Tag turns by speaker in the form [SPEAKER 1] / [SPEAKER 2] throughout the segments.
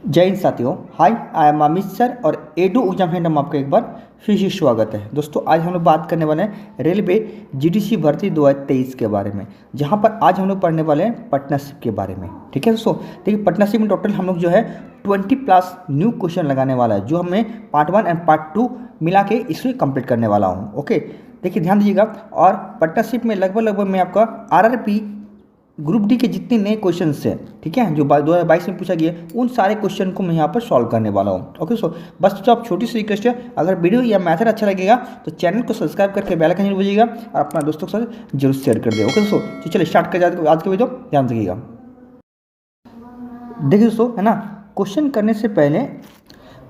[SPEAKER 1] जय हिंद साथियों। हाय, I am Amit sir और एडू एग्जाम सेंटर में आपका एक बार फिर से स्वागत है। दोस्तों, आज हम लोग बात करने वाले हैं रेलवे जीडीसी भर्ती 2023 के बारे में, जहां पर आज हम लोग पढ़ने वाले हैं पार्टनरशिप के बारे में। ठीक है दोस्तों, देखिए पार्टनरशिप में टोटल हम लोग जो है 20+ न्यू क्वेश्चन लगाने वाला है, जो हमें पार्ट 1 एंड पार्ट 2 मिला के इसमें कंप्लीट करने वाला हूँ। ओके, देखिए ध्यान दीजिएगा। और पार्टनरशिप में लगभग मैं आपका RRB ग्रुप डी के जितने नए क्वेश्चन हैं, ठीक है, जो 2022 में पूछा गया, उन सारे क्वेश्चन को मैं यहाँ पर सॉल्व करने वाला हूँ। ओके बस तो आप छोटी सी रिक्वेस्ट है, अगर वीडियो या मैथड अच्छा लगेगा तो चैनल को सब्सक्राइब करके बेल आइकन जरूर बजाइएगा और अपना दोस्तों के साथ जरूर शेयर कर दे। ओके दोस्तों, तो चलिए स्टार्ट कर आज का वीडियो, ध्यान रखिएगा। देखिए दोस्तों, है ना, क्वेश्चन करने से पहले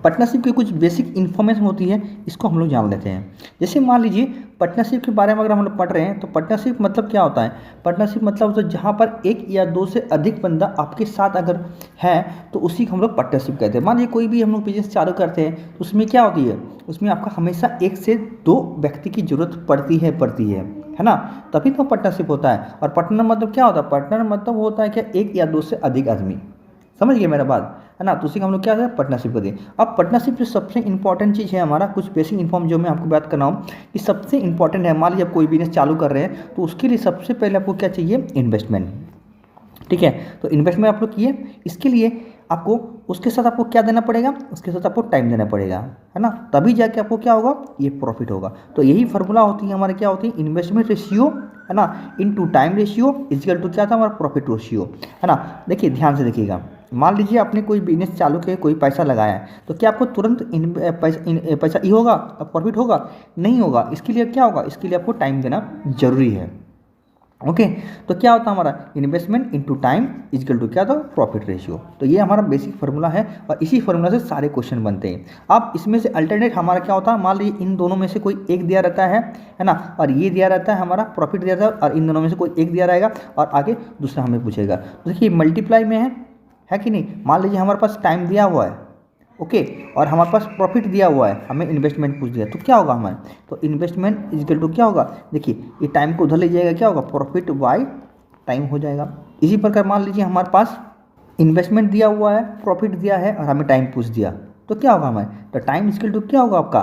[SPEAKER 1] पार्टनरशिप की कुछ बेसिक इन्फॉर्मेशन होती है, इसको हम लोग जान लेते हैं। जैसे मान लीजिए पार्टनरशिप के बारे में अगर हम लोग पढ़ रहे हैं तो पार्टनरशिप मतलब क्या होता है। पार्टनरशिप मतलब तो जहाँ पर एक या दो से अधिक बंदा आपके साथ अगर है तो उसी को हम लोग पार्टनरशिप कहते हैं। मान लीजिए कोई भी हम लोग बिजनेस चालू करते हैं तो उसमें क्या होती है, उसमें आपका हमेशा 1 से 2 व्यक्ति की जरूरत पड़ती है ना, तभी तो पार्टनरशिप होता है। और पार्टनर मतलब क्या होता है, पार्टनर मतलब होता है कि 1 या 2 से अधिक आदमी, समझ गए मेरा बात, है ना। तो उसी का हम लोग क्या है, पार्टनरशिप करते हैं। अब पार्टनरशिप जो सबसे इंपॉर्टेंट चीज़ है हमारा, कुछ बेसिक इन्फॉर्म जो मैं आपको बात कर रहा हूँ कि सबसे इंपॉर्टेंट है। मान लीजिए आप कोई बिजनेस चालू कर रहे हैं तो उसके लिए सबसे पहले आपको क्या चाहिए, इन्वेस्टमेंट। ठीक है, तो इन्वेस्टमेंट आप लोग किए, इसके लिए आपको उसके साथ आपको क्या देना पड़ेगा, उसके साथ आपको टाइम देना पड़ेगा, है ना, तभी जाके आपको क्या होगा, ये प्रॉफिट होगा। तो यही फार्मूला होती है हमारे, क्या होती है, इन्वेस्टमेंट रेशियो, है ना, into time ratio equal to क्या था हमारा, प्रॉफिट रेशियो, है ना। देखिए ध्यान से देखिएगा, मान लीजिए आपने कोई बिजनेस चालू किया, कोई पैसा लगाया है, तो क्या आपको तुरंत पैसा ये होगा, प्रॉफिट होगा, नहीं होगा। इसके लिए क्या होगा, इसके लिए आपको टाइम देना जरूरी है। ओके, तो क्या होता है हमारा, investment into time equal to क्या था, प्रॉफिट रेशियो। तो ये हमारा बेसिक फार्मूला है और इसी फार्मूला से सारे क्वेश्चन बनते हैं। अब इसमें से अल्टरनेट हमारा क्या होता है, मान लीजिए इन दोनों में से कोई एक दिया रहता है ना, और ये दिया रहता है हमारा प्रॉफिट दिया रहता है, और इन दोनों में से कोई एक दिया रहेगा और आगे दूसरा हमें पूछेगा। तो देखिए मल्टीप्लाई में है कि नहीं। मान लीजिए हमारे पास टाइम दिया हुआ है, ओके, और हमारे पास प्रॉफिट दिया हुआ है, हमें इन्वेस्टमेंट पूछ दिया, तो क्या होगा हमारे, तो इन्वेस्टमेंट इक्वल टू क्या होगा, देखिए ये टाइम को उधर ले जाएगा, क्या होगा, प्रॉफिट बाय टाइम हो जाएगा। इसी प्रकार मान लीजिए हमारे पास इन्वेस्टमेंट दिया हुआ है, प्रॉफिट दिया है और हमें टाइम पूछ दिया, तो क्या होगा हमारे, तो टाइम इक्वल टू क्या होगा आपका,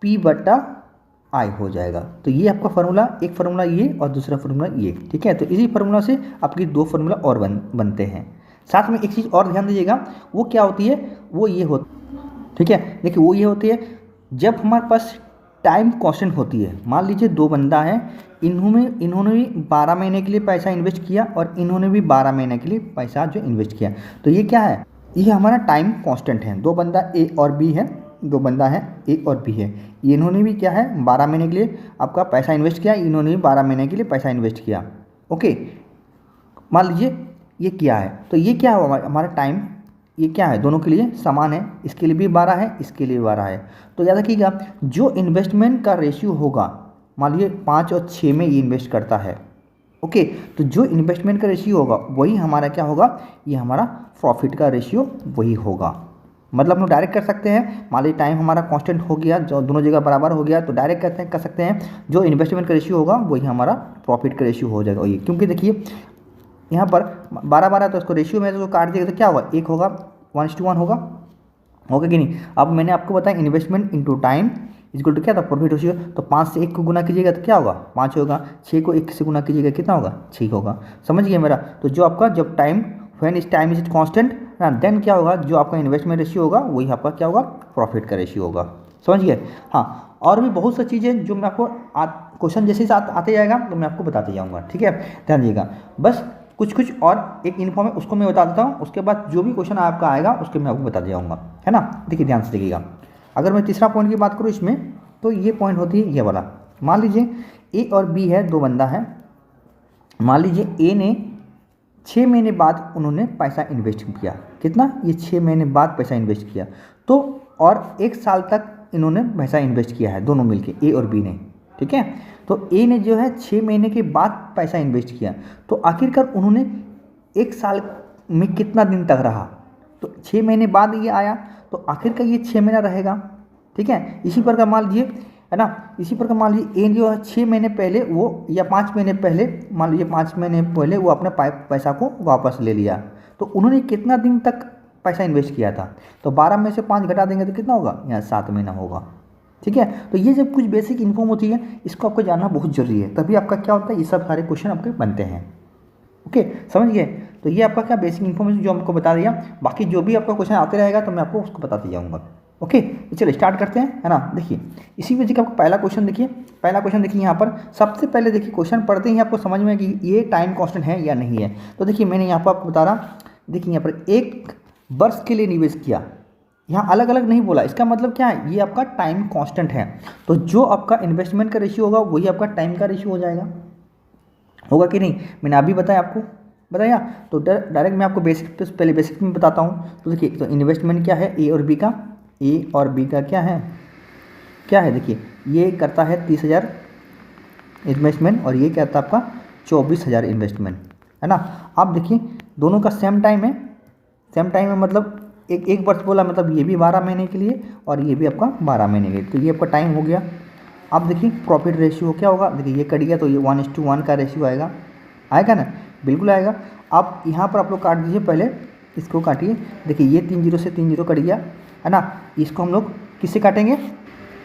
[SPEAKER 1] P/I हो जाएगा। तो ये आपका फार्मूला, एक फार्मूला ये और दूसरा फार्मूला ये, ठीक है। तो इसी फार्मूला से आपकी 2 फार्मूला और बनते हैं। साथ में एक चीज़ और ध्यान दीजिएगा, वो क्या होती है, वो ये होती, ठीक है, देखिए वो ये होती है जब हमारे पास टाइम कांस्टेंट होती है। मान लीजिए 2 बंदा है, इन्होंने भी 12 महीने के लिए पैसा इन्वेस्ट किया और इन्होंने भी 12 महीने के लिए पैसा जो इन्वेस्ट किया, तो ये क्या है, ये हमारा टाइम कांस्टेंट है। 2 बंदा ए और बी है, 2 बंदा है ए और बी है, इन्होंने भी क्या है 12 महीने के लिए आपका पैसा इन्वेस्ट किया, इन्होंने भी 12 महीने के लिए पैसा इन्वेस्ट किया। ओके, मान लीजिए ये क्या है, तो ये क्या है हमारा टाइम, ये क्या है, दोनों के लिए समान है, इसके लिए भी 12 है, इसके लिए 12 है। तो याद रखिएगा जो इन्वेस्टमेंट का रेशियो होगा, मान लीजिए 5 और 6 में ये इन्वेस्ट करता है, ओके, तो जो इन्वेस्टमेंट का रेशियो होगा वही हमारा क्या होगा, ये हमारा प्रॉफिट का रेशियो वही होगा। मतलब हम लोग डायरेक्ट कर सकते हैं, मान लीजिए टाइम हमारा कांस्टेंट हो गया, जो दोनों जगह बराबर हो गया, तो डायरेक्ट कर सकते हैं जो इन्वेस्टमेंट का रेशियो होगा वही हमारा प्रॉफिट का रेशियो हो जाएगा। ये क्योंकि देखिए यहाँ पर 12 तो इसको रेशियो में इसको काट दिया तो क्या होगा, 1 होगा, 1:1 होगा कि नहीं। अब मैंने आपको बताया investment into time equal to क्या था, प्रॉफिट रेशियो। तो 5 से 1 को गुना कीजिएगा तो क्या होगा, 5 होगा, 6 को 1 से गुना कीजिएगा कितना होगा, 6 होगा। समझ गए मेरा। तो जो आपका जब time when is time is constant ना, देन क्या होगा, जो आपका इन्वेस्टमेंट रेशियो होगा वही आपका क्या होगा, प्रॉफिट का रेशियो होगा। समझ गए। हाँ, और भी बहुत सी चीज़ें जो मैं आपको क्वेश्चन जैसे साथ आते जाएगा तो मैं आपको बताते जाऊँगा, ठीक है, ध्यान दीजिएगा। बस कुछ और एक इन्फॉर्म है उसको मैं बता देता हूँ, उसके बाद जो भी क्वेश्चन आपका आएगा उसके मैं आपको बता जाऊँगा, है ना। देखिए ध्यान से देखिएगा, अगर मैं तीसरा पॉइंट की बात करूँ इसमें, तो ये पॉइंट होती है ये वाला। मान लीजिए ए और बी है, 2 बंदा है, मान लीजिए ए ने 6 महीने बाद उन्होंने पैसा इन्वेस्ट किया, कितना, ये 6 महीने बाद पैसा इन्वेस्ट किया, तो और 1 साल तक इन्होंने पैसा इन्वेस्ट किया है, दोनों मिलके ए और बी ने, ठीक है। तो ए ने जो है 6 महीने के बाद पैसा इन्वेस्ट किया, तो आखिरकार उन्होंने 1 साल में कितना दिन तक रहा, तो 6 महीने बाद ये आया, तो आखिरकार ये 6 महीना रहेगा, ठीक है। इसी प्रकार मान लीजिए, है ना, इसी प्रकार मान लीजिए ए जो है 6 महीने पहले वो, या 5 महीने पहले, मान लीजिए 5 महीने पहले वो अपने पैसा को वापस ले लिया, तो उन्होंने कितना दिन तक पैसा इन्वेस्ट किया था, तो 12 में से 5 घटा देंगे तो कितना होगा, यहाँ 7 महीना होगा। ठीक है, तो ये जब कुछ बेसिक इन्फॉर्म होती है इसको आपको जानना बहुत जरूरी है, तभी आपका क्या होता है, ये सब सारे क्वेश्चन आपके बनते हैं। ओके, समझ गए। तो ये आपका क्या बेसिक इन्फॉर्मेशन जो हमको बता दिया, बाकी जो भी आपका क्वेश्चन आते रहेगा तो मैं आपको उसको बताते जाऊँगा। ओके, तो चलिए स्टार्ट करते हैं, है ना। देखिए इसी वजह का आपको पहला क्वेश्चन देखिए, पहला क्वेश्चन देखिए यहाँ पर। सबसे पहले देखिए क्वेश्चन पढ़ते ही आपको समझ में कि ये टाइम कांस्टेंट है या नहीं है। तो देखिए मैंने यहाँ पर आपको बता रहा, देखिए यहाँ पर 1 वर्ष के लिए निवेश किया, यहाँ अलग अलग नहीं बोला, इसका मतलब क्या है, ये आपका टाइम कांस्टेंट है। तो जो आपका इन्वेस्टमेंट का रेशियो होगा वही आपका टाइम का रेशियो हो जाएगा, होगा कि नहीं। मैंने अभी बताया आपको, बताया। तो डायरेक्ट मैं आपको बेसिक पहले बेसिक में बताता हूँ। तो देखिए, तो इन्वेस्टमेंट क्या है, ए और बी का, ए और बी का क्या है, क्या है, देखिए ये करता है 30,000 इन्वेस्टमेंट और ये करता है आपका 24,000 इन्वेस्टमेंट, है ना। आप देखिए दोनों का सेम टाइम है, सेम टाइम है, मतलब एक वर्ष बोला, मतलब ये भी 12 महीने के लिए और ये भी आपका 12 महीने के लिए, तो ये आपका टाइम हो गया। अब देखिए प्रॉफिट रेशियो क्या होगा, देखिए ये कट गया तो ये 1:1 का रेशियो आएगा, आएगा ना, बिल्कुल आएगा। आप यहाँ पर आप लोग काट दीजिए, पहले इसको काटिए। देखिए ये 3 0 से 3 0 कट गया, है ना। इसको हम लोग किससे काटेंगे,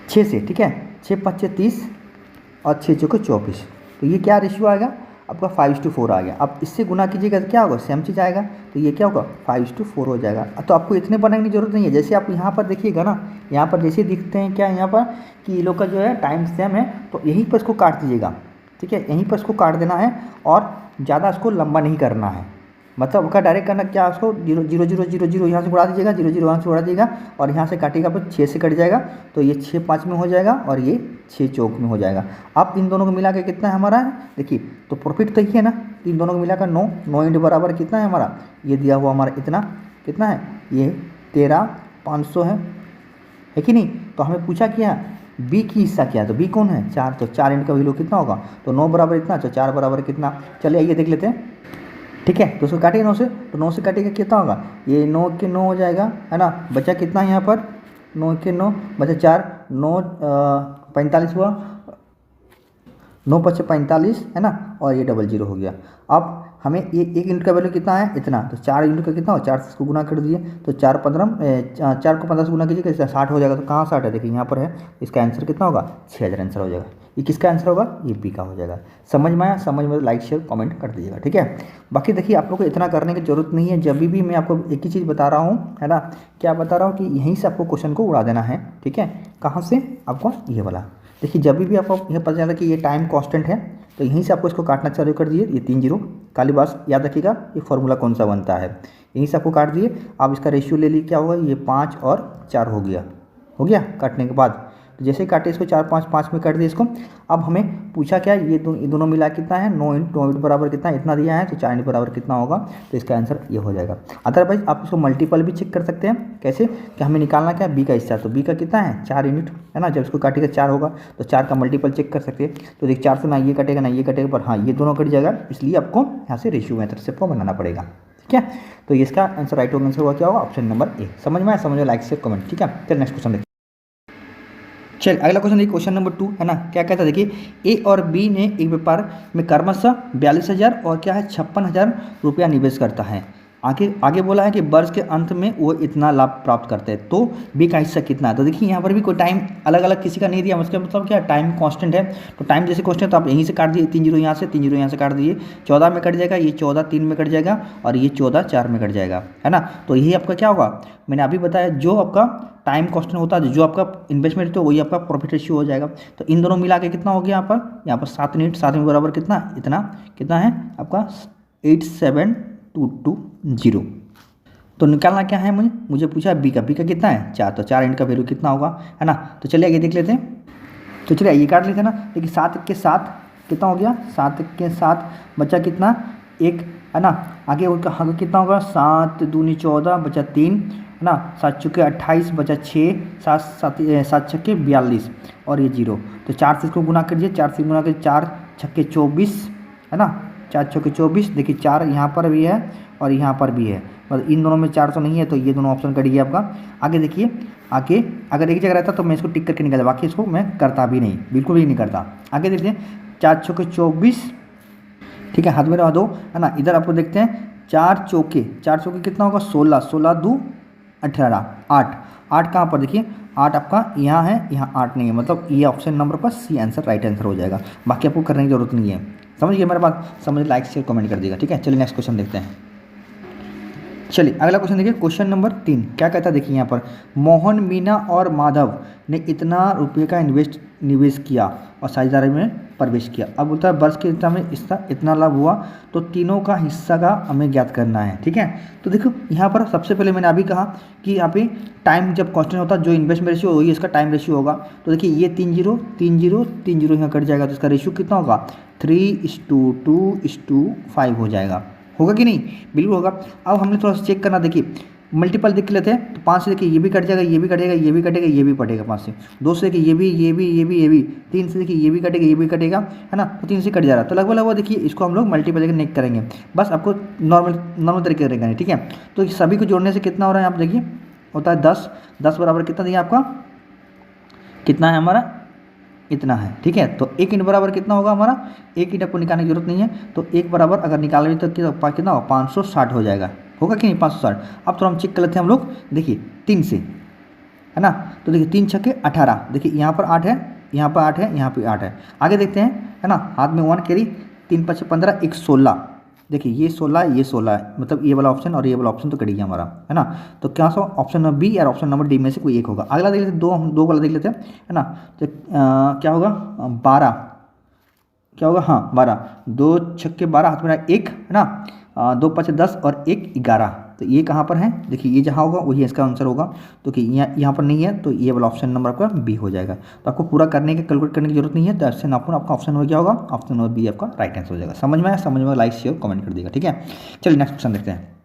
[SPEAKER 1] 6 से, ठीक है। 6 5 30 और 6 4 24, तो ये क्या रेशियो आएगा आपका 5:4 आ गया। अब इससे गुना कीजिएगा तो क्या होगा, सेम चीज़ आएगा, तो ये क्या होगा 5:4 हो जाएगा। तो आपको इतने बनाने की जरूरत नहीं है, जैसे आप यहाँ पर देखिएगा ना, यहाँ पर जैसे दिखते हैं क्या यहाँ पर कि ये लोग का जो है टाइम सेम है, तो यहीं पर इसको काट दीजिएगा, ठीक है, यहीं पर इसको काट देना है और ज़्यादा इसको लंबा नहीं करना है। मतलब उसका डायरेक्ट करना क्या, उसको 0 0 0 0 0 यहाँ से उड़ा दीजिएगा, 0 0 यहाँ से उड़ा दीजिएगा और यहाँ से काटिएगा तो 6 से कट जाएगा, तो ये 6 5 में हो जाएगा और ये 6 चौक में हो जाएगा। अब इन दोनों को मिला के कितना है हमारा, देखिए तो प्रॉफिट तो ही है ना, इन दोनों को मिलाकर 9 9 इंटू बराबर कितना है हमारा, ये दिया हुआ हमारा इतना कितना है, ये 13,500 है कि नहीं। तो हमें पूछा क्या, बी की हिस्सा क्या है, तो बी कौन है, 4, तो 4 इंटू का वैल्यू कितना होगा, तो 9 बराबर इतना, तो 4 बराबर कितना, चलिए आइए देख लेते हैं। ठीक है, तो उसको काटिए 9 से, तो 9 से काटिएगा कितना होगा, ये 9 के 9 हो जाएगा, है ना। बचा कितना यहाँ पर, 9 के 9 बचा 4, 9 45 हुआ, 9 5 45, है ना, और ये 00 हो गया। अब हमें ये 1 यूनिट का वैल्यू कितना है, इतना, तो 4 यूनिट का कितना हो, 4 से इसको गुना कर दिए, तो 4 को 15 से गुना कीजिए, 60 हो जाएगा। तो कहाँ 60 है, देखिए यहाँ पर है, इसका आंसर कितना होगा, 6000 आंसर हो जाएगा। ये किसका आंसर होगा, ये बी का हो जाएगा। समझ में आया, समझ में लाइक शेयर कमेंट कर दीजिएगा, ठीक है। बाकी देखिए आप लोग को इतना करने की जरूरत नहीं है, जब भी मैं आपको एक ही चीज़ बता रहा हूँ, है ना, क्या बता रहा हूँ कि यहीं से आपको क्वेश्चन को उड़ा देना है, ठीक है। कहाँ से, आपको ये वाला, देखिए जब भी आपको यह पता चला कि ये टाइम कांस्टेंट है, तो यहीं से आपको इसको काटना चालू कर दिए, ये 3 0 काली बात याद रखिएगा, ये फॉर्मूला कौन सा बनता है, यहीं से आपको काट दिए। अब इसका रेशियो ले लीजिए, क्या होगा, ये 5 और 4 हो गया, हो गया काटने के बाद। तो जैसे काटे इसको 4 5 5 में काट दिए इसको। अब हमें पूछा क्या, ये दोनों मिला कितना है, 9 इंटू बराबर कितना, इतना दिया है, तो 4 इंटू बराबर कितना होगा, तो इसका आंसर ये हो जाएगा। अदरवाइज आप इसको मल्टीपल भी चेक कर सकते हैं, कैसे कि हमें निकालना क्या है, बी का हिस्सा, तो बी का कितना है 4 यूनिट, है ना। जब इसको काटेगा 4 होगा, तो 4 का मल्टीपल चेक कर सकते हैं। तो देखिए 4 से ना ये कटेगा ना ये कटेगा, पर हाँ ये दोनों कट जाएगा, इसलिए आपको यहाँ से रेशियो मेथड से आपको बनाना पड़ेगा, ठीक है। तो इसका आंसर राइट आंसर होगा क्या होगा, ऑप्शन नंबर ए। समझ में आया, समझो लाइक से कमेंट, ठीक है। चलिए नेक्स्ट क्वेश्चन देखिए। चल अगला क्वेश्चन देखिए, क्वेश्चन नंबर 2, है ना। क्या कहता है, देखिए ए और बी ने एक व्यापार में क्रमशः 42,000 और क्या है 56,000 रुपया निवेश करता है। आगे बोला है कि वर्ष के अंत में वो इतना लाभ प्राप्त करते हैं, तो बी का हिस्सा कितना है। तो देखिए यहाँ पर भी कोई टाइम अलग अलग किसी का नहीं दिया, उसका मतलब क्या, टाइम कांस्टेंट है। तो टाइम जैसे कांस्टेंट, तो आप यहीं से काट दिए, 3 0 यहाँ से, 3 0 यहाँ से काट दिए, 14 में कट जाएगा, ये 14 3 में कट जाएगा और ये 14 4 में कट जाएगा, है ना। तो यही आपका क्या होगा, मैंने अभी बताया, जो आपका टाइम कांस्टेंट होता है, जो आपका इन्वेस्टमेंट तो वही आपका प्रॉफिट रेशियो हो जाएगा। तो इन दोनों मिला के कितना हो गया यहाँ पर 7 यूनिट, 7 में बराबर कितना, इतना कितना है आपका 87,220। तो निकालना क्या है, मुझे पूछा बी का कितना है 4, तो 4 यूनिट का वैल्यू कितना होगा, है ना। तो चलिए आगे देख लेते हैं। तो चलिए ये काट लेते हैं ना। देखिए 7 के 7 कितना हो गया, 7 के 7 बचा कितना 1, है ना। आगे आगे कितना होगा, 7 दूनी 14 बचा 3, है ना। 7 चौके 28 बचा 6, 7 छक्के 42 और ये 0। तो 4 से इसको गुना करिए, 4 से गुना करिए, 4 छक्के 24, है ना, 4 चौके 24। देखिए 4 यहाँ पर भी है और यहाँ पर भी है, मतलब इन दोनों में 400 नहीं है, तो ये दोनों ऑप्शन कट गया आपका। आगे देखिए, आगे अगर एक जगह रहता तो मैं इसको टिक करके निकालता, बाकी इसको मैं करता भी नहीं, बिल्कुल भी नहीं करता। आगे देखिए 4 चौके 24, ठीक है, हाथ में रहा दो, है ना। इधर आपको देखते हैं 4 चौके कितना होगा 16, 16 2 18, 8, 8 कहाँ पर देखिए, 8 आपका यहाँ है, यहाँ 8 नहीं है, मतलब ये ऑप्शन नंबर पर सी आंसर राइट आंसर हो जाएगा। बाकी आपको करने की जरूरत नहीं है। समझ गए मेरे बात? समझ, लाइक शेयर कमेंट कर देगा, ठीक है। चलिए नेक्स्ट क्वेश्चन देखते हैं। चलिए अगला क्वेश्चन देखिए, क्वेश्चन नंबर 3 क्या कहता है देखिए यहाँ पर, मोहन, मीना और माधव ने इतना रुपये का निवेश किया और साझेदारी में प्रवेश किया। अब बोलता है वर्ष के इतना में इसका इतना लाभ हुआ, तो तीनों का हिस्सा का हमें ज्ञात करना है, ठीक है। तो देखो यहाँ पर सबसे पहले मैंने अभी कहा कि यहाँ पे टाइम जब कांस्टेंट होता है, जो इन्वेस्टमेंट रेशियो वही इसका टाइम रेशियो होगा। तो देखिए ये 3 0 3 0 3 0 यहाँ कट जाएगा, तो इसका रेशियो कितना होगा, 3:2:5 हो जाएगा। होगा कि नहीं? बिल्कुल होगा। अब हमने थोड़ा सा चेक करना, देखिए मल्टीपल देख लेते हैं। तो 5 से देखिए ये भी कट जाएगा, ये भी कटेगा, ये भी कटेगा, ये भी कटेगा 5 से। 2 से देखिए ये भी, ये भी, ये भी, ये भी। 3 से देखिए ये भी कटेगा, ये भी कटेगा, है ना। तो 3 से कट जा रहा है, तो लगभग लगभग देखिए इसको हम लोग मल्टीपल करके नेक करेंगे। बस आपको नॉर्मल तरीके से करेंगे, ठीक है। तो सभी को जोड़ने से कितना हो रहा है आप देखिए, होता है 10। 10 बराबर कितना दिया आपका, कितना है हमारा, इतना है, ठीक है। तो 1 ईंट बराबर कितना होगा हमारा, 1 ईंट आपको निकालने की जरूरत नहीं है। तो 1 बराबर अगर निकालेंगे तो कितना होगा, 560 हो जाएगा। होगा कि नहीं, 560। अब तो हम चेक कर लेते हैं हम लोग, देखिए 3 से, है ना। तो देखिए 3 छक्के 18, देखिए यहाँ पर 8 है, यहाँ पर 8 है, यहाँ पर 8 है। आगे देखते हैं, है ना, हाथ में 1 कैरी, 3 5 15, 1 16। देखिए ये 16, ये 16 है, मतलब ये वाला ऑप्शन और ये वाला ऑप्शन तो कट गया हमारा, है ना। तो क्या सा ऑप्शन नंबर बी या ऑप्शन नंबर डी में से कोई एक होगा। अगला देख लेते हैं, दो वाला देख लेते हैं, है ना। तो क्या होगा, 12, क्या होगा, हाँ 12। 2 छक्के 12, हाथ में 1, है ना। 2 5 10 और 1 11। तो ये कहाँ पर है, देखिए ये जहाँ होगा वही इसका आंसर होगा। तो कि यहाँ पर नहीं है, तो ये वाला ऑप्शन नंबर आपका बी हो जाएगा। तो आपको पूरा करने के कैलकुलेट करने की जरूरत नहीं है। तो ऑप्शन आपका ऑप्शन नंबर क्या होगा, ऑप्शन नंबर बी आपका राइट आंसर हो जाएगा। समझ में आया? समझ में लाइक शेयर कमेंट कर देगा, ठीक है। चलिए नेक्स्ट क्वेश्चन देखते हैं।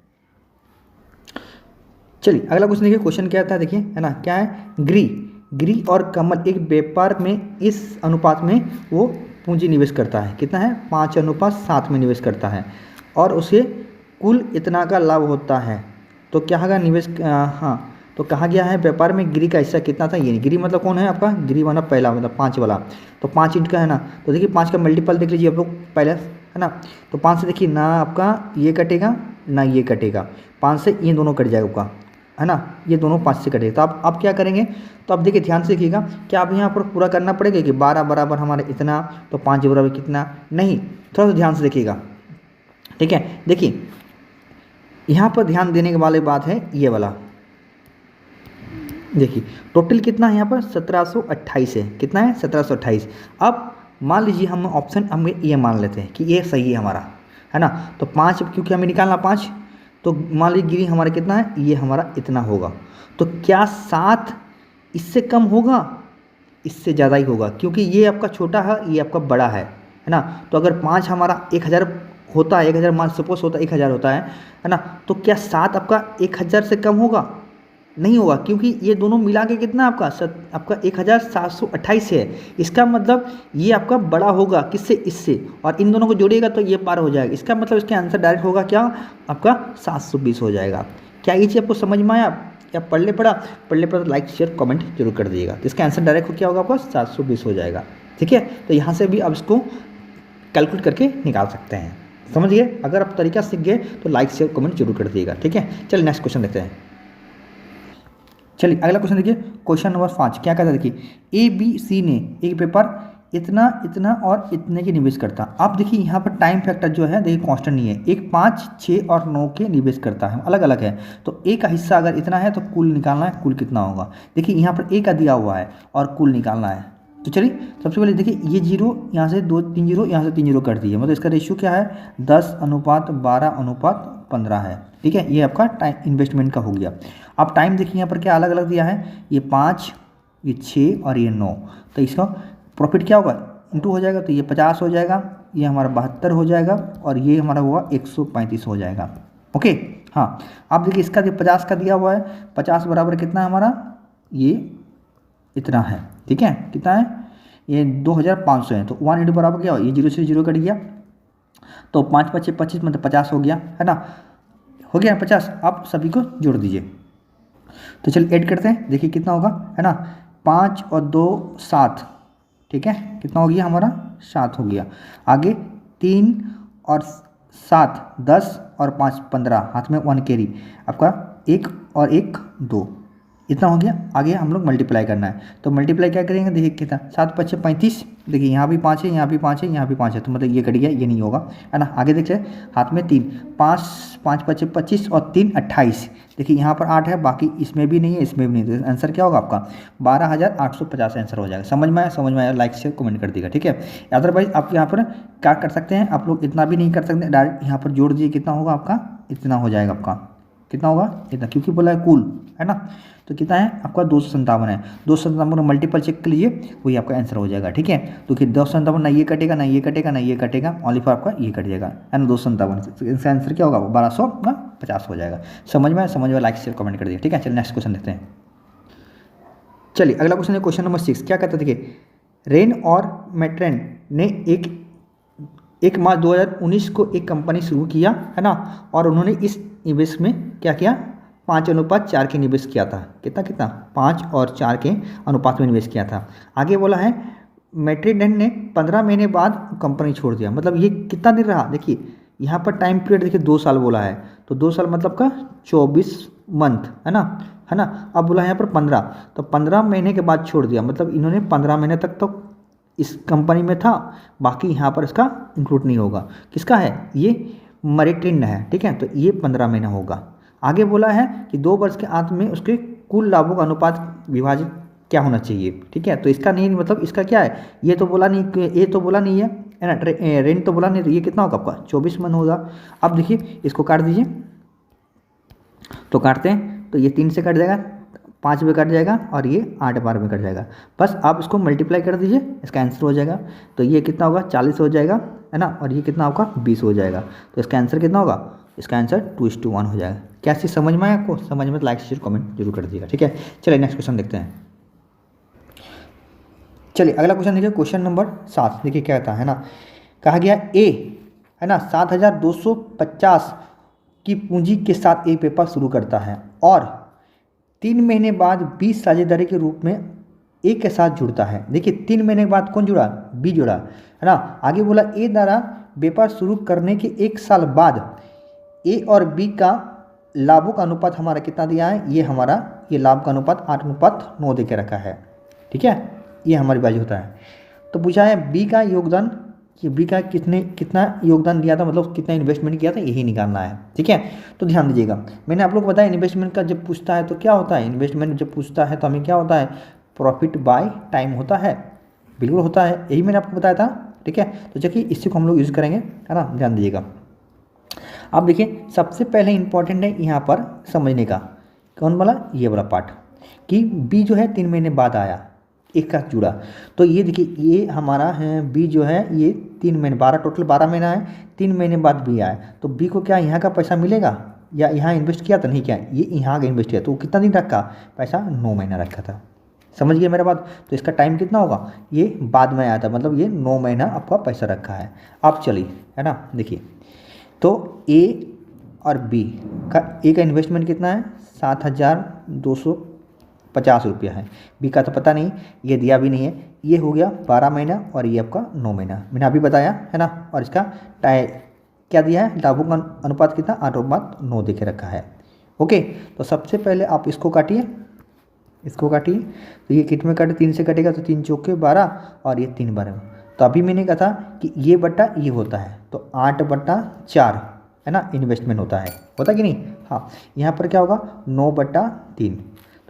[SPEAKER 1] चलिए अगला क्वेश्चन देखिए, क्वेश्चन क्या आता है देखिए, है ना, क्या है, गिरी और कमल एक व्यापार में इस अनुपात में वो पूंजी निवेश करता है, कितना है, 5:7 में निवेश करता है, और उसे कुल इतना का लाभ होता है। तो क्या होगा निवेश, हाँ, तो कहा गया है व्यापार में गिरी का हिस्सा कितना था। ये नहीं, गिरी मतलब कौन है आपका, गिरी वाला पहला, मतलब 5 वाला। तो 5 ईंट का है ना। तो देखिए 5 का मल्टीपल देख लीजिए आप लोग पहले, है ना। तो 5 से देखिए ना आपका ये कटेगा ना ये कटेगा, 5 से ये दोनों कट जाएगा आपका, है ना। ये दोनों 5 से कटेगा। तो आप क्या करेंगे, तो आप देखिए ध्यान से देखिएगा, क्या आप यहाँ पर पूरा करना पड़ेगा कि 12 बराबर हमारे इतना, तो 5 बराबर कितना, नहीं, थोड़ा सा ध्यान से देखिएगा, ठीक है। देखिए यहाँ पर ध्यान देने के वाली बात है ये वाला, देखिए टोटल कितना है यहाँ पर, 1728 है, कितना है, 1728। अब मान लीजिए हम ऑप्शन हम ये मान लेते हैं कि ये सही है हमारा, है ना। तो 5, क्योंकि हमें निकालना 5, तो मान लीजिए गिरी हमारा कितना है, ये हमारा इतना होगा। तो क्या 7 इससे कम होगा, इससे ज़्यादा ही होगा, क्योंकि ये आपका छोटा है, ये आपका बड़ा है ना। तो अगर 5 हमारा 1000 होता है, 1000 मान सपोज होता है, 1000 होता है ना। तो क्या 7 आपका 1000 से कम होगा, नहीं होगा, क्योंकि ये दोनों मिला के कितना आपका आपका 1728 है। इसका मतलब ये आपका बड़ा होगा किससे, इससे, और इन दोनों को जोड़िएगा तो ये पार हो जाएगा। इसका मतलब इसका आंसर डायरेक्ट होगा क्या, आपका 720 हो जाएगा। क्या ये चीज़ आपको समझ में आया, क्या पढ़ पड़ा तो लाइक शेयर कमेंट जरूर कर दीजिएगा। तो इसका आंसर डायरेक्ट क्या होगा आपका 720 हो जाएगा, ठीक है। तो यहाँ से भी अब इसको कैलकुलेट करके निकाल सकते हैं, समझ गए। अगर आप तरीका सीख गए तो लाइक शेयर कमेंट जरूर कर दीजिएगा, ठीक है। चलिए नेक्स्ट क्वेश्चन देखते हैं। चलिए अगला क्वेश्चन देखिए, क्वेश्चन नंबर 5 क्या कहता है देखिए, ABC ने एक पेपर इतना और इतने के निवेश करता। आप देखिए यहाँ पर टाइम फैक्टर जो है देखिए कांस्टेंट नहीं है, एक 5, 6 और 9 के निवेश करता है, अलग अलग है। तो ए का हिस्सा अगर इतना है तो कुल निकालना है, कुल कितना होगा। देखिए यहाँ पर ए का दिया हुआ है और कुल निकालना है। तो चलिए सबसे पहले देखिए ये 0 यहाँ से 2 3 0 यहाँ से 3 0 कर दिए, मतलब इसका रेशियो क्या है, 10:12:15 है, ठीक है। ये आपका टाइम इन्वेस्टमेंट का हो गया। अब टाइम देखिए यहाँ पर क्या अलग अलग दिया है, ये 5, ये 6 और ये 9। तो इसका प्रॉफिट क्या होगा, इंटू हो जाएगा, तो ये 50 हो जाएगा, ये हमारा 72 हो जाएगा, और ये हमारा हुआ 135 हो जाएगा, ओके। हाँ अब देखिए इसका 50 का दिया हुआ है, 50 बराबर कितना है हमारा, ये इतना है, ठीक है। कितना है, ये 2500 है। तो 1 इंटू बराबर क्या हो, ये 0 से 0 कट गया, तो 5 5 25 मतलब 50 हो गया, है ना, हो गया 50। आप सभी को जोड़ दीजिए। तो चलिए ऐड करते हैं, देखिए कितना होगा, है ना, 5 और 2 7, ठीक है। कितना हो गया हमारा, 7 हो गया। आगे 3 और 7 10 और 5 15, हाथ में 1 कैरी, आपका 1 और 1 2, इतना हो गया। आगे हम लोग मल्टीप्लाई करना है, तो मल्टीप्लाई क्या करेंगे, देखिए कितना 7 × 5 = 35, देखिए यहाँ भी 5 है, यहाँ भी 5 है, यहाँ भी 5 है, तो मतलब ये कट गया, ये नहीं होगा, है ना। आगे देखिए हाथ में 3, 5 5 × 5 = 25 और 3 28, देखिए यहाँ पर 8 है, बाकी इसमें भी नहीं है, इसमें भी नहीं है, तो आंसर क्या होगा आपका 12,850 आंसर हो जाएगा। समझ में आया? समझ में आया लाइक शेयर कमेंट कर दीजिएगा, ठीक है। अदरवाइज आप यहाँ पर क्या कर सकते हैं, आप लोग इतना भी नहीं कर सकते, डायरेक्ट यहाँ पर जोड़ दीजिए, कितना होगा आपका, इतना हो जाएगा आपका, कितना होगा इतना, क्योंकि बोला है कुल, है ना। तो कितना है आपका 257 है, 257 मल्टीपल चेक कर लीजिए, वही आपका आंसर हो जाएगा, ठीक है। तो कि 257 ना ये कटेगा, ना ये कटेगा, ना ये कटेगा, ओनली फॉर आपका ये कट जाएगा, है ना 257। इसका आंसर क्या होगा 1250 हो जाएगा। समझ में लाइक शेयर कमेंट कर दिए, ठीक है। चलिए नेक्स्ट क्वेश्चन देखते हैं। चलिए अगला क्वेश्चन है क्वेश्चन नंबर 6। क्या कहता है, देखिए रेन और मैट्रेन ने 1 मार्च 2019 को एक कंपनी शुरू किया, है ना, और उन्होंने इस निवेश में क्या किया, 5:4 के निवेश किया था। कितना 5 और 4 के अनुपात में निवेश किया था। आगे बोला है मैट्रिडेन ने 15 महीने बाद कंपनी छोड़ दिया, मतलब ये कितना दिन रहा, देखिए यहाँ पर टाइम पीरियड देखिए 2 साल बोला है, तो 2 साल मतलब का 24 मंथ, है ना। अब बोला है यहाँ पर 15, तो 15 महीने के बाद छोड़ दिया, मतलब इन्होंने 15 महीने तक तो इस कंपनी में था, बाकी यहाँ पर इसका इंक्लूड नहीं होगा। किसका है ये, मैट्रिडेन है, ठीक है, तो ये 15 महीना होगा। आगे बोला है कि 2 वर्ष के अंत में उसके कुल लाभों का अनुपात विभाजित क्या होना चाहिए, ठीक है। तो इसका नहीं, मतलब इसका क्या है, ये तो बोला नहीं, ये तो बोला नहीं है ना, रेंट तो बोला नहीं, तो ये कितना होगा आपका 24 मन होगा। अब देखिए इसको काट दीजिए, तो काटते हैं तो ये 3 से कट जाएगा, 5 में कट जाएगा, और ये 8 बार में कट जाएगा। बस आप इसको मल्टीप्लाई कर दीजिए, इसका आंसर हो जाएगा। तो ये कितना होगा 40 हो जाएगा, है ना, और ये कितना होगा 20 हो जाएगा। तो इसका आंसर कितना होगा, इसका आंसर 2:1 हो जाएगा। क्या चीज़ समझ में आया आपको? समझ में तो लाइक शेयर कमेंट जरूर कर दीजिएगा, ठीक है। चलिए नेक्स्ट क्वेश्चन देखते हैं। चलिए अगला क्वेश्चन देखिए, क्वेश्चन नंबर 7। देखिए क्या कहता है ना, कहा गया ए, है ना, 7,250 की पूंजी के साथ एक व्यापार शुरू करता है और 3 महीने बाद 20 साझेदारी के रूप में ए के साथ जुड़ता है। देखिए 3 महीने के बाद कौन जुड़ा, बी जुड़ा, है ना। आगे बोला ए द्वारा व्यापार शुरू करने के 1 साल बाद ए और बी का लाभों का अनुपात हमारा कितना दिया है, ये हमारा ये लाभ का अनुपात 8:9 दे के रखा है, ठीक है, ये हमारी बाजू होता है। तो पूछा है बी का योगदान, कि बी का कितना योगदान दिया था, मतलब कितना इन्वेस्टमेंट किया था, यही निकालना है, ठीक है। तो ध्यान दीजिएगा, मैंने आप लोग को बताया इन्वेस्टमेंट का जब पूछता है तो क्या होता है, इन्वेस्टमेंट जब पूछता है तो हमें क्या होता है, प्रॉफिट बाय टाइम होता है, बिल्कुल होता है, यही मैंने आपको बताया था, ठीक है। तो चलिए इसी को हम लोग यूज़ करेंगे, है ना, ध्यान दीजिएगा। अब देखिए सबसे पहले इंपॉर्टेंट है यहाँ पर समझने का, कौन वाला, ये वाला पार्ट, कि बी जो है 3 महीने बाद आया, एक का जुड़ा। तो ये देखिए ये हमारा है बी जो है ये 3 महीने, 12 टोटल 12 महीना है, 3 महीने बाद बी आया, तो बी को क्या यहाँ का पैसा मिलेगा, या यहाँ इन्वेस्ट किया था, नहीं किया, ये यहाँ का इन्वेस्ट किया, तो कितना दिन रखा पैसा, 9 महीना रखा था। समझ गए मेरा बात। तो इसका टाइम कितना होगा, ये बाद में आया था, मतलब ये 9 महीना आपका पैसा रखा है। अब चलिए, है ना, देखिए तो ए और बी का, ए का इन्वेस्टमेंट कितना है 7,250 रुपया है, बी का तो पता नहीं, ये दिया भी नहीं है, ये हो गया 12 महीना और ये आपका 9 महीना, मैंने अभी बताया, है ना। और इसका क्या दिया है, लाभों का अनुपात कितना 8:9 दे के रखा है, ओके। तो सबसे पहले आप इसको काटिए, इसको काटिए, तो ये किट में काटे 3 से कटेगा, तो 3 चौके 12 और ये 3 12। तो अभी मैंने कहा था कि ये बट्टा ये होता है, तो 8/4, है ना, इन्वेस्टमेंट होता है कि नहीं, हाँ। यहाँ पर क्या होगा 9/3,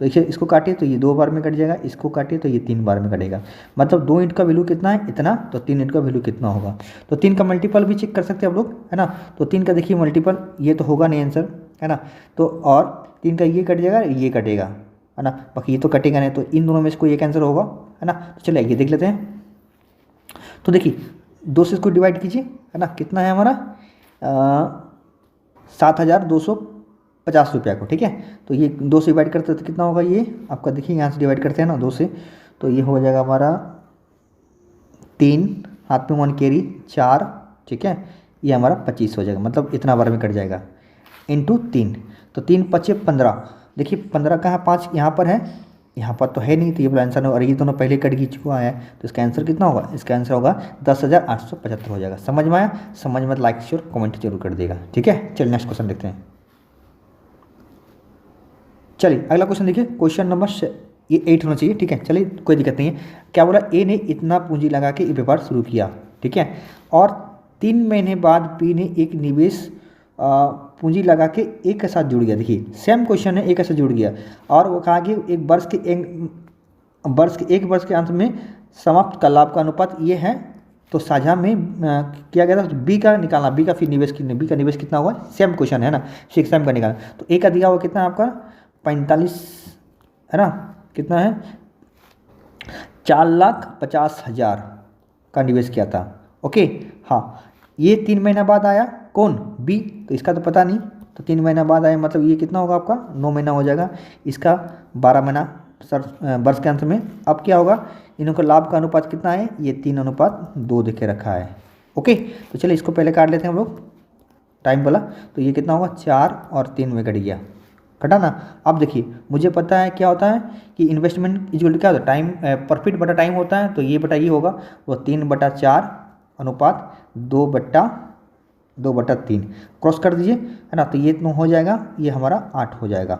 [SPEAKER 1] तो देखिए इसको काटिए तो ये 2 बार में कट जाएगा, इसको काटिए तो ये 3 बार में कटेगा, मतलब 2 ईंट का वैल्यू कितना है, इतना, तो 3 ईंट का वैल्यू कितना होगा। तो 3 का मल्टीपल भी चेक कर सकते हैं आप लोग, है ना। तो 3 का देखिए मल्टीपल, ये तो होगा नहीं आंसर, है ना। तो और 3 का ये कट जाएगा, ये कटेगा, है ना, बाकी ये तो कटेगा नहीं, तो इन दोनों में से कोई एक आंसर होगा, है ना। तो चलिए ये देख लेते हैं। तो देखिए 2 से इसको डिवाइड कीजिए, है ना, कितना है हमारा 7,250 रुपया को, ठीक है। तो ये 2 से डिवाइड करते हैं तो कितना होगा, ये आपका देखिए यहाँ से डिवाइड करते हैं ना 2 से, तो ये हो जाएगा हमारा 3, हाथ में 1 कैरी 4, ठीक है, ये हमारा 25 हो जाएगा, मतलब इतना बार में कट जाएगा, इंटू 3, तो 3 × 5 = 15। देखिए 15 कहाँ 5 यहाँ पर है, यहाँ पर तो है नहीं, तो ये वाला आंसर है, और ये दोनों पहले कट चुका है, तो इसका आंसर कितना होगा, इसका आंसर होगा 10,875 हो जाएगा। समझ में आया? समझ में लाइक शेयर कमेंट जरूर कर देगा, ठीक है। चलिए नेक्स्ट क्वेश्चन देखते हैं। चलिए अगला क्वेश्चन देखिए, क्वेश्चन नंबर ये 8 होना चाहिए, ठीक है। चलिए कोई दिक्कत नहीं है। क्या बोला, ए ने इतना पूंजी लगा के ये व्यापार शुरू किया, ठीक है, और 3 महीने बाद बी ने एक निवेश पूंजी लगा के एक के साथ जुड़ गया। देखिए सेम क्वेश्चन है, एक के साथ जुड़ गया, और वो कहा कि एक वर्ष के अंत में समाप्त का लाभ का अनुपात ये है, तो साझा में किया गया था। तो बी का निकालना, बी का फिर निवेश बी का निवेश कितना होगा, सेम क्वेश्चन है ना, सेम का निकालना। तो ए का दिया हुआ कितना है आपका 45 है ना, कितना है 4,50,000 का निवेश किया था। ओके हाँ, ये 3 महीना बाद आया, कौन, बी, तो इसका तो पता नहीं, तो 3 महीना बाद आया, मतलब ये कितना होगा आपका 9 महीना हो जाएगा, इसका 12 महीना वर्ष के अंत में। अब क्या होगा, इनों का लाभ का अनुपात कितना है, ये 3:2 देखे रखा है। ओके, तो चलिए इसको पहले काट लेते हैं हम लोग टाइम वाला। तो ये कितना होगा 4 और 3 में कट गया, कटा ना। अब देखिए मुझे पता है क्या होता है कि इन्वेस्टमेंट इक्वल क्या होता है, टाइम, प्रॉफिट बटा टाइम होता है। तो ये बटा ये होगा, वो 3/4 अनुपात 2/3 क्रॉस कर दीजिए, है ना। तो ये इतना हो जाएगा, ये हमारा 8 हो जाएगा,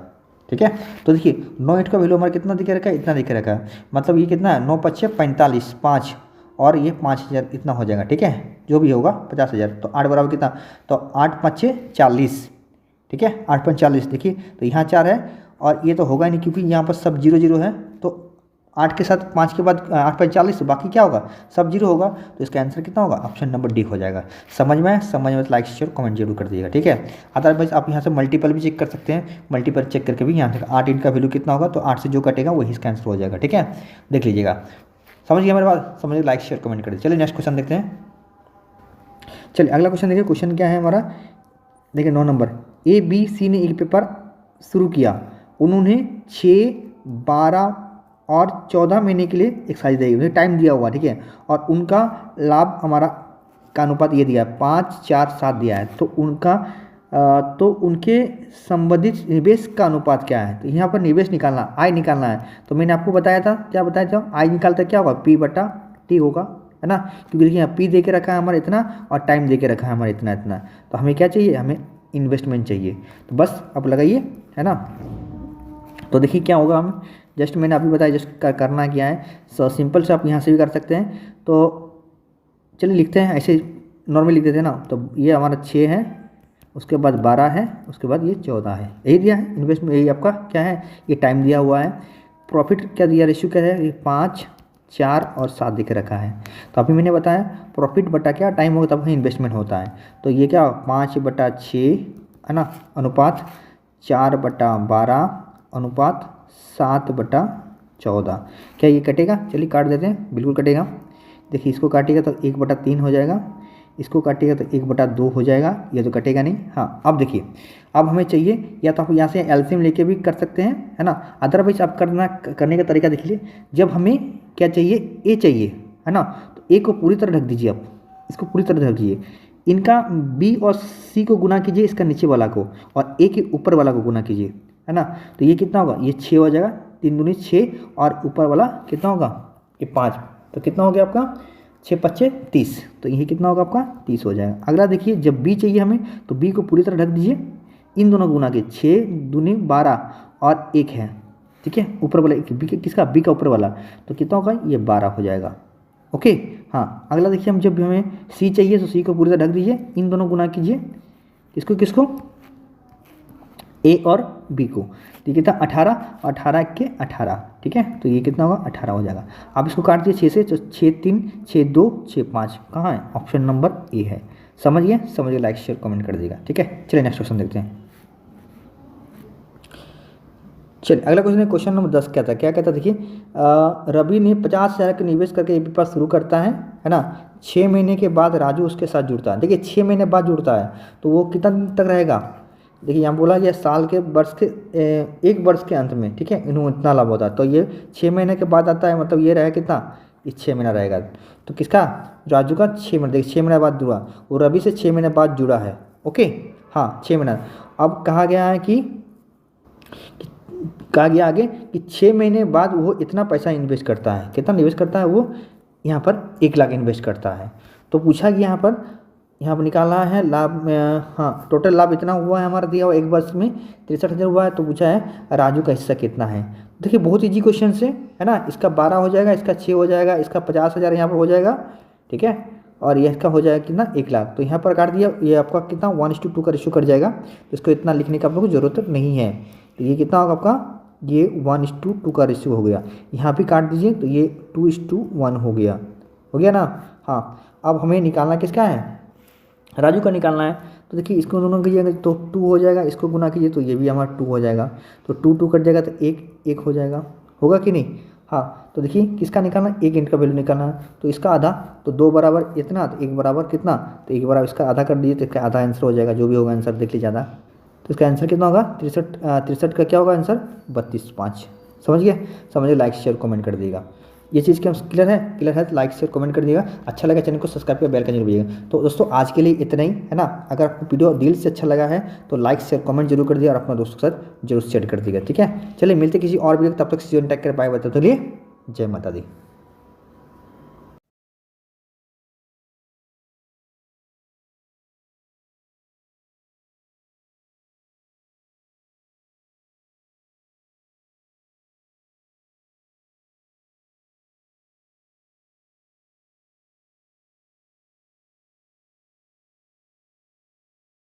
[SPEAKER 1] ठीक है। तो देखिए 9 का वैल्यू हमारा कितना दिखे रखा है, इतना दिखे रखा है, मतलब ये कितना है 9×5 = 45, 5 और ये 5,000 इतना हो जाएगा, ठीक है, जो भी होगा 50,000। तो 8 बराबर कितना, तो 8×5 = 40, ठीक है, 8×40। देखिए तो यहाँ 4 है और ये तो होगा ही नहीं, क्योंकि यहाँ पर सब 0 0 है। तो 8 के साथ 5 के बाद 8×40, तो बाकी क्या होगा, सब 0 होगा। तो इसका आंसर कितना होगा, ऑप्शन नंबर डी हो जाएगा। समझ में तो लाइक शेयर कमेंट जरूर कर दीजिएगा, ठीक है। अदरवाइज आप यहाँ से मल्टीपल भी चेक कर सकते हैं, मल्टीपल चेक करके भी यहाँ से 8 इनका वैल्यू कितना होगा, तो 8 से जो कटेगा वही इसका आंसर हो जाएगा, ठीक है। देख लीजिएगा, समझ गया मेरे बात, समझिए, लाइक शेयर कमेंट कर दीजिए। चलिए नेक्स्ट क्वेश्चन देखते हैं। चलिए अगला क्वेश्चन देखिए, क्वेश्चन क्या है हमारा, देखिए 9 नंबर। ए बी सी ने एक पेपर शुरू किया, उन्होंने 6, 12 और 14 महीने के लिए एक साइज दी, उन्हें टाइम दिया हुआ, ठीक है, और उनका लाभ हमारा का अनुपात ये दिया है 5, 4, 7 दिया है। तो उनके संबंधित निवेश का अनुपात क्या है, तो यहाँ पर निवेश निकालना, आय निकालना है। तो मैंने आपको बताया था, क्या बताया था, आय निकालता क्या होगा, P/T होगा, है ना, क्योंकि देखिए यहाँ P दे के रखा है हमारा इतना और टाइम दे के रखा है हमारा इतना इतना। तो हमें क्या चाहिए, हमें इन्वेस्टमेंट चाहिए। तो बस अब लगाइए, है ना। तो देखिए क्या होगा, हम जस्ट मैंने अभी बताया जस्ट करना क्या है। सो सिंपल से आप यहाँ से भी कर सकते हैं। तो चलिए लिखते हैं, ऐसे नॉर्मल लिख देते हैं ना। तो ये हमारा 6 है, उसके बाद 12 है, उसके बाद ये 14 है, यही दिया है इन्वेस्टमेंट, यही आपका क्या है, ये टाइम दिया हुआ है। प्रॉफिट क्या दिया, रेशियो क्या है, ये 5, 4 और 7 दिख रखा है। तो अभी मैंने बताया प्रॉफिट बटा क्या टाइम होगा, तब इन्वेस्टमेंट होता है। तो ये क्या 5/6 है ना, अनुपात 4/12 अनुपात 7/14। क्या ये कटेगा, चलिए काट देते हैं, बिल्कुल कटेगा। देखिए इसको काटेगा तो 1/3 हो जाएगा, इसको काटेगा तो 1/2 हो जाएगा, ये तो कटेगा नहीं। हाँ अब देखिए, अब हमें चाहिए, या तो आप यहाँ से एलसीएम लेके भी कर सकते हैं, है ना। अदरवाइज आप करने का तरीका देख लीजिए। जब हमें क्या चाहिए, ए चाहिए, है ना, तो ए को पूरी तरह ढक दीजिए, आप इसको पूरी तरह ढक दीजिए। इनका बी और सी को गुना कीजिए, इसका नीचे वाला को, और ए के ऊपर वाला को गुना कीजिए, है ना। तो ये कितना होगा, ये 6 हो जाएगा, 3 दूनी 6 और ऊपर वाला कितना होगा, ये 5। तो कितना हो गया आपका 6×5 = 30। तो ये कितना होगा आपका 30 हो जाएगा। अगला देखिए, जब बी चाहिए हमें, तो बी को पूरी तरह ढक दीजिए, इन दोनों गुना के 6 दूनी 12 और 1 है, ठीक है, ऊपर वाला बी किसका, बी का ऊपर वाला, तो कितना होगा, ये 12 हो जाएगा। ओके हाँ, अगला देखिए, हम जब हमें सी चाहिए तो सी को पूरी तरह ढक दीजिए, इन दोनों गुना कीजिए, किसको किसको, ए और बी को। तो ये कितना 18, 18 के 18, ठीक है। तो ये कितना होगा 18 हो जाएगा। आप इसको काट दीजिए 6 से, तो 6, 3, 6, 2, 6, 5 कहाँ है, ऑप्शन नंबर ए है। समझ गए, लाइक शेयर कमेंट कर दीजिएगा, ठीक है। चलिए नेक्स्ट क्वेश्चन देखते हैं। चलिए अगला क्वेश्चन है, क्वेश्चन नंबर 10 क्या था, क्या कहता, देखिए रवि ने 50,000 का निवेश करके एक व्यापार शुरू करता है ना। 6 महीने के बाद राजू उसके साथ जुड़ता है। देखिए 6 महीने बाद जुड़ता है, तो वो कितना दिन तक रहेगा, देखिए यहाँ बोला ये साल के वर्ष के 1 वर्ष के अंत में, ठीक है, इन्हों इतना लाभ होता है। तो ये 6 महीने के बाद आता है, मतलब ये रहेगा कितना, ये 6 महीना रहेगा। तो किसका, राजू का 6 महीने, देखिए 6 महीने बाद जुड़ा, वो रवि से 6 महीने बाद जुड़ा है। ओके हाँ 6 महीना। अब कहा गया है कि कहा गया आगे कि 6 महीने बाद वो इतना पैसा इन्वेस्ट करता है, कितना इन्वेस्ट करता है वो, यहाँ पर 1 लाख इन्वेस्ट करता है। तो पूछा कि यहाँ पर यहाँ पर निकालना है लाभ में। हाँ, टोटल लाभ इतना हुआ है हमारा दिया हुआ एक वर्ष में 63,000 हुआ है। तो पूछा है राजू का हिस्सा कितना है। देखिए बहुत ईजी क्वेश्चन है ना। इसका 12 हो जाएगा, इसका 6 हो जाएगा, इसका 50,000 यहाँ पर हो जाएगा, ठीक है। और ये इसका हो जाएगा कितना 1 लाख। तो यहाँ पर काट दिया, ये आपका कितना 1:2 का रेशियो कट जाएगा। तो इसको इतना लिखने का आप लोग को जरूरत नहीं है। तो ये कितना होगा आपका, ये 1:2 का रेशियो हो गया। यहाँ भी काट दीजिए तो ये 2:1 हो गया ना। हाँ, अब हमें निकालना किसका है, राजू का निकालना है। तो देखिए इसको दोनों कीजिएगा तो 2 हो जाएगा, इसको गुना कीजिए तो ये भी हमारा 2 हो जाएगा। तो 2 कट जाएगा तो 1 हो जाएगा, होगा कि नहीं। हाँ, तो देखिए किसका निकालना, 1 यूनिट का वैल्यू निकालना है। तो इसका आधा, तो 2 बराबर इतना, तो 1 बराबर कितना, तो 1 बराबर इसका आधा कर दीजिए तो इसका आधा आंसर हो जाएगा। जो भी होगा आंसर देख लीजिए आधा। तो इसका आंसर कितना होगा 63 का क्या होगा आंसर 32.5। समझ गए, लाइक शेयर कमेंट कर दिएगा। ये चीज़ क्या क्लियर है तो लाइक शेयर कमेंट कर दिएगा। अच्छा लगा चैनल को सब्सक्राइब कर बेल का जरूर दीजिएगा। तो दोस्तों आज के लिए इतना ही है ना। अगर आपको वीडियो दिल से अच्छा लगा है तो लाइक शेयर कमेंट जरूर कर दिया और अपने दोस्तों के साथ जरूर शेयर कर दिएगा, ठीक है। चलिए मिलते किसी और वीडियो, तब तक सीजन टैक कर बाय, बताते लिए जय माता दी।